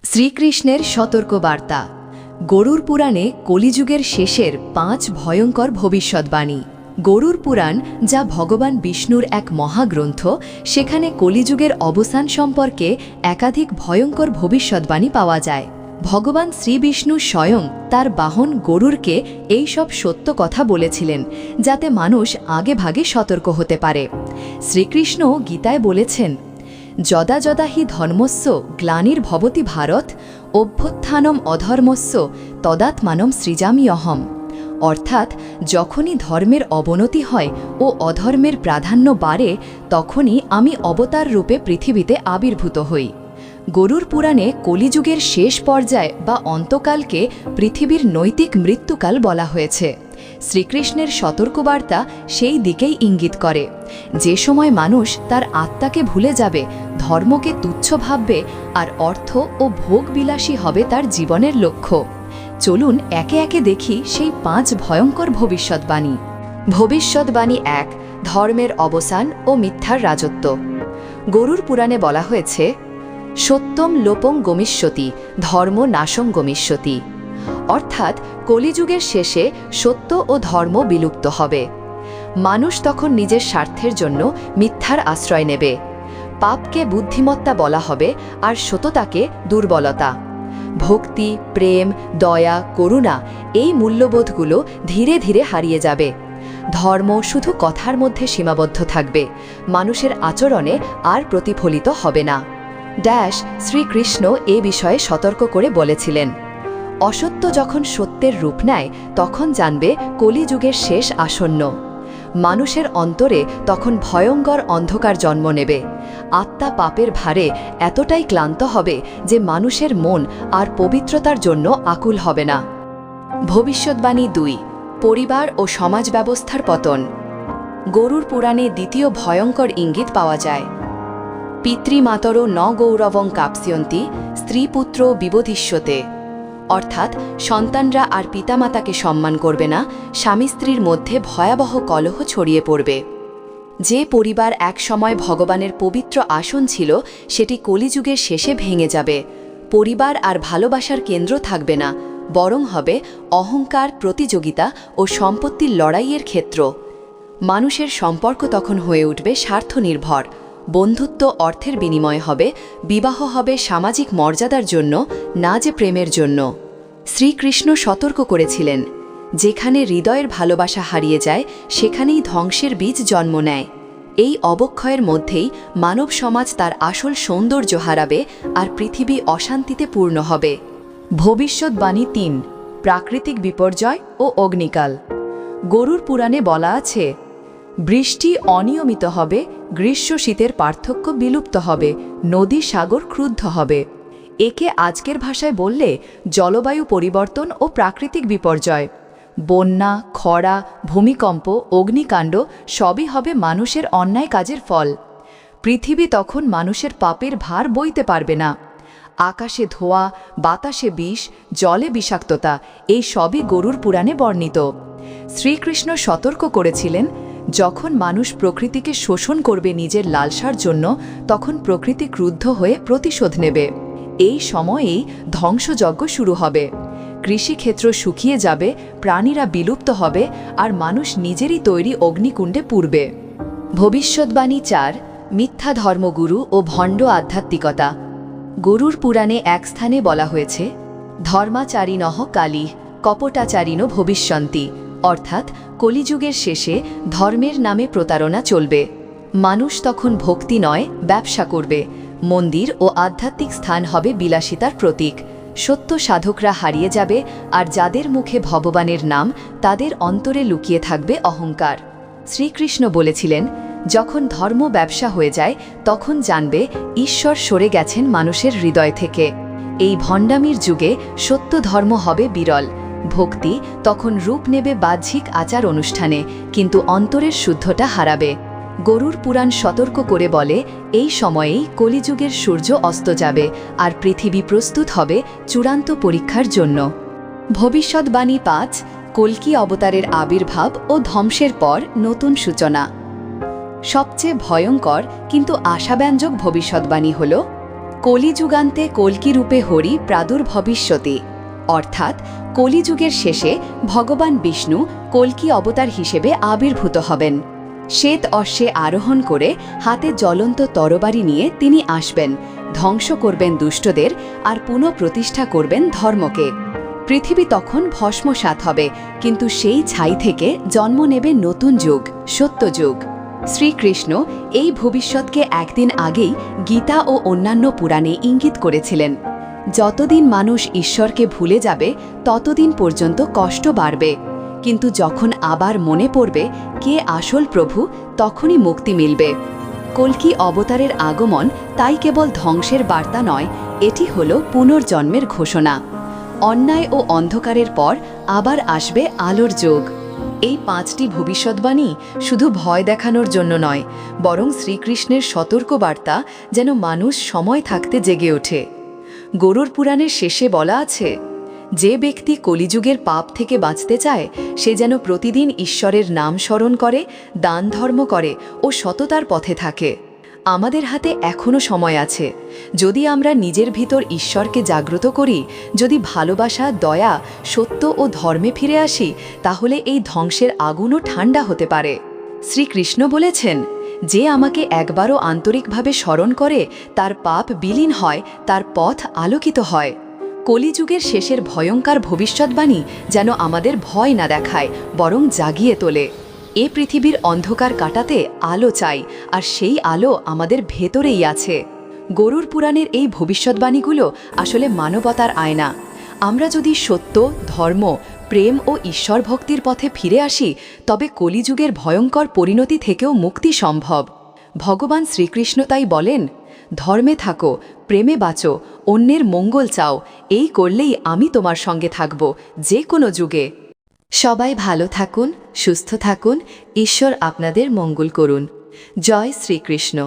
শ্রীকৃষ্ণের সতর্কবার্তা। গরুড় পুরাণে কলিযুগের শেষের 5 ভয়ঙ্কর ভবিষ্যৎবাণী। গরুড় পুরাণ, যা ভগবান বিষ্ণুর এক মহাগ্রন্থ, সেখানে কলিযুগের অবসান সম্পর্কে একাধিক ভয়ঙ্কর ভবিষ্যৎবাণী পাওয়া যায়। ভগবান শ্রীবিষ্ণু স্বয়ং তার বাহন গরুড়কে এই সব সত্য কথা বলেছিলেন, যাতে মানুষ আগেভাগে সতর্ক হতে পারে। শ্রীকৃষ্ণ গীতায় বলেছেন, যদা যদা হি ধর্মস্য গ্লানির্ভবতি ভারত, অভ্যুত্থানম অধর্মস্য তদাত্মানম সৃজামি অহম। অর্থাৎ যখনই ধর্মের অবনতি হয় ও অধর্মের প্রাধান্য বাড়ে, তখনই আমি অবতার রূপে পৃথিবীতে আবির্ভূত হই। গরুড় পুরাণে কলিযুগের শেষ পর্যায় বা অন্তকালকে পৃথিবীর নৈতিক মৃত্যুকাল বলা হয়েছে। শ্রীকৃষ্ণের সতর্কবার্তা সেই দিকেই ইঙ্গিত করে, যে সময় মানুষ তার আত্মাকে ভুলে যাবে, ধর্মকে তুচ্ছ ভাববে আর অর্থ ও ভোগবিলাসী হবে তার জীবনের লক্ষ্য। চলুন একে একে দেখি সেই 5 ভয়ঙ্কর ভবিষ্যৎবাণী। ভবিষ্যৎবাণী 1, ধর্মের অবসান ও মিথ্যার রাজত্ব। গরুড় পুরাণে বলা হয়েছে, সত্যম লোপং গমিষ্যতি, ধর্ম নাশং গমিষ্যতি। অর্থাৎ কলিযুগের শেষে সত্য ও ধর্ম বিলুপ্ত হবে। মানুষ তখন নিজের স্বার্থের জন্য মিথ্যার আশ্রয় নেবে। পাপকে বুদ্ধিমত্তা বলা হবে আর সততাকে দুর্বলতা। ভক্তি, প্রেম, দয়া, করুণা, এই মূল্যবোধগুলো ধীরে ধীরে হারিয়ে যাবে। ধর্ম শুধু কথার মধ্যে সীমাবদ্ধ থাকবে, মানুষের আচরণে আর প্রতিফলিত হবে না। শ্রীকৃষ্ণ এ বিষয়ে সতর্ক করে বলেছিলেন, অসত্য যখন সত্যের রূপ নেয়, তখন জানবে কলিযুগের শেষ আসন্ন। মানুষের অন্তরে তখন ভয়ঙ্কর অন্ধকার জন্ম নেবে। আত্মা পাপের ভারে এতটাই ক্লান্ত হবে যে মানুষের মন আর পবিত্রতার জন্য আকুল হবে না। ভবিষ্যৎবাণী 2, পরিবার ও সমাজ ব্যবস্থার পতন। গরুড় পুরাণে দ্বিতীয় ভয়ঙ্কর ইঙ্গিত পাওয়া যায়। পিতৃমাতরো ন গৌরবং কাপ্সিয়ন্তি, স্ত্রীপুত্র বিবোধিষ্যতে। অর্থাৎ সন্তানরা আর পিতামাতাকে সম্মান করবে না, স্বামী স্ত্রীর মধ্যে ভয়াবহ কলহ ছড়িয়ে পড়বে। যে পরিবার একসময় ভগবানের পবিত্র আসন ছিল, সেটি কলিযুগের শেষে ভেঙে যাবে। পরিবার আর ভালোবাসার কেন্দ্র থাকবে না, বরং হবে অহংকার, প্রতিযোগিতা ও সম্পত্তির লড়াইয়ের ক্ষেত্র। মানুষের সম্পর্ক তখন হয়ে উঠবে স্বার্থনির্ভর। বন্ধুত্ব অর্থের বিনিময় হবে, বিবাহ হবে সামাজিক মর্যাদার জন্য, না যে প্রেমের জন্য। শ্রীকৃষ্ণ সতর্ক করেছিলেন, যেখানে হৃদয়ের ভালোবাসা হারিয়ে যায়, সেখানেই ধ্বংসের বীজ জন্ম নেয়। এই অবক্ষয়ের মধ্যেই মানব সমাজ তার আসল সৌন্দর্য হারাবে আর পৃথিবী অশান্তিতে পূর্ণ হবে। ভবিষ্যৎবাণী 3, প্রাকৃতিক বিপর্যয় ও অগ্নিকাল। গরুড় পুরাণে বলা আছে, বৃষ্টি অনিয়মিত হবে, গ্রীষ্ম শীতের পার্থক্য বিলুপ্ত হবে, নদী সাগর ক্রুদ্ধ হবে। একে আজকের ভাষায় বললে জলবায়ু পরিবর্তন ও প্রাকৃতিক বিপর্যয়। বন্যা, খরা, ভূমিকম্প, অগ্নিকাণ্ড সবই হবে মানুষের অন্যায় কাজের ফল। পৃথিবী তখন মানুষের পাপের ভার বইতে পারবে না। আকাশে ধোঁয়া, বাতাসে বিষ, জলে বিষাক্ততা, এই সবই গরুড় পুরাণে বর্ণিত। শ্রীকৃষ্ণ সতর্ক করেছিলেন, যখন মানুষ প্রকৃতিকে শোষণ করবে নিজের লালসার জন্য, তখন প্রকৃতি ক্রুদ্ধ হয়ে প্রতিশোধ নেবে। এই সময়েই ধ্বংসযজ্ঞ শুরু হবে। কৃষিক্ষেত্র শুকিয়ে যাবে, প্রাণীরা বিলুপ্ত হবে আর মানুষ নিজেরই তৈরি অগ্নিকুণ্ডে পুড়বে। ভবিষ্যৎবাণী 4, মিথ্যা ধর্মগুরু ও ভণ্ড আধ্যাত্মিকতা। গরুড় পুরাণে এক স্থানে বলা হয়েছে, ধর্মাচারিণঃ কালিঃ কপটাচারিণো ভবিষ্যন্তি। অর্থাৎ কলিযুগের শেষে ধর্মের নামে প্রতারণা চলবে। মানুষ তখন ভক্তি নয়, ব্যবসা করবে। মন্দির ও আধ্যাত্মিক স্থান হবে বিলাসিতার প্রতীক। সত্য সাধকরা হারিয়ে যাবে, আর যাদের মুখে ভগবানের নাম, তাদের অন্তরে লুকিয়ে থাকবে অহংকার। শ্রীকৃষ্ণ বলেছিলেন, যখন ধর্ম ব্যবসা হয়ে যায়, তখন জানবে ঈশ্বর সরে গেছেন মানুষের হৃদয় থেকে। এই ভণ্ডামির যুগে সত্য ধর্ম হবে বিরল। ভক্তি তখন রূপ নেবে বাহ্যিক আচার অনুষ্ঠানে, কিন্তু অন্তরের শুদ্ধতা হারাবে। গরুড় পুরাণ সতর্ক করে বলে, এই সময়েই কলিযুগের সূর্য অস্ত যাবে আর পৃথিবী প্রস্তুত হবে চূড়ান্ত পরীক্ষার জন্য। ভবিষ্যৎবাণী 5, কল্কি অবতারের আবির্ভাব ও ধ্বংসের পর নতুন সূচনা। সবচেয়ে ভয়ঙ্কর কিন্তু আশাব্যঞ্জক ভবিষ্যৎবাণী হল, কলিযুগান্তে কল্কিরূপে হরি প্রাদুর্ভবিষ্যতি, অর্থাৎ কলিযুগের শেষে ভগবান বিষ্ণু কল্কি অবতার হিসেবে আবির্ভূত হবেন। শ্বেত অশ্বে আরোহণ করে হাতে জ্বলন্ত তরবারি নিয়ে তিনি আসবেন, ধ্বংস করবেন দুষ্টদের আর পুনঃপ্রতিষ্ঠা করবেন ধর্মকে। পৃথিবী তখন ভস্মসাৎ হবে, কিন্তু সেই ছাই থেকে জন্ম নেবে নতুন যুগ, সত্যযুগ। শ্রীকৃষ্ণ এই ভবিষ্যৎকে একদিন আগেই গীতা ও অন্যান্য পুরাণে ইঙ্গিত করেছিলেন। যতদিন মানুষ ঈশ্বরকে ভুলে যাবে ততদিন পর্যন্ত কষ্ট বাড়বে, কিন্তু যখন আবার মনে পড়বে কে আসল প্রভু, তখনই মুক্তি মিলবে। কল্কি অবতারের আগমন তাই কেবল ধ্বংসের বার্তা নয়, এটি হল পুনর্জন্মের ঘোষণা। অন্যায় ও অন্ধকারের পর আবার আসবে আলোর যুগ। এই 5টি ভবিষ্যদ্বাণী শুধু ভয় দেখানোর জন্য নয়, বরং শ্রীকৃষ্ণের সতর্কবার্তা, যেন মানুষ সময় থাকতে জেগে ওঠে। গরুড় পুরাণের শেষে বলা আছে, যে ব্যক্তি কলিযুগের পাপ থেকে বাঁচতে চায় সে যেন প্রতিদিন ঈশ্বরের নাম স্মরণ করে, দান ধর্ম করে ও সততার পথে থাকে। আমাদের হাতে এখনও সময় আছে। যদি আমরা নিজের ভিতর ঈশ্বরকে জাগ্রত করি, যদি ভালোবাসা, দয়া, সত্য ও ধর্মে ফিরে আসি, তাহলে এই ধ্বংসের আগুনও ঠান্ডা হতে পারে। শ্রীকৃষ্ণ বলেছেন, যে আমাকে একবারও আন্তরিকভাবে স্মরণ করে তার পাপ বিলীন হয়, তার পথ আলোকিত হয়। কলিযুগের শেষের ভয়ঙ্কর ভবিষ্যদ্বাণী যেন আমাদের ভয় না দেখায়, বরং জাগিয়ে তোলে। এ পৃথিবীর অন্ধকার কাটাতে আলো চাই, আর সেই আলো আমাদের ভেতরেই আছে। গরুড় পুরাণের এই ভবিষ্যদ্বাণীগুলো আসলে মানবতার আয়না। আমরা যদি সত্য, ধর্ম, প্রেম ও ঈশ্বর ভক্তির পথে ফিরে আসি, তবে কলিযুগের ভয়ঙ্কর পরিণতি থেকেও মুক্তি সম্ভব। ভগবান শ্রীকৃষ্ণ তাই বলেন, ধর্মে থাকো, প্রেমে বাঁচো, অন্যের মঙ্গল চাও, এই করলেই আমি তোমার সঙ্গে থাকব যে কোনো যুগে। সবাই ভালো থাকুন, সুস্থ থাকুন, ঈশ্বর আপনাদের মঙ্গল করুন। জয় শ্রীকৃষ্ণ।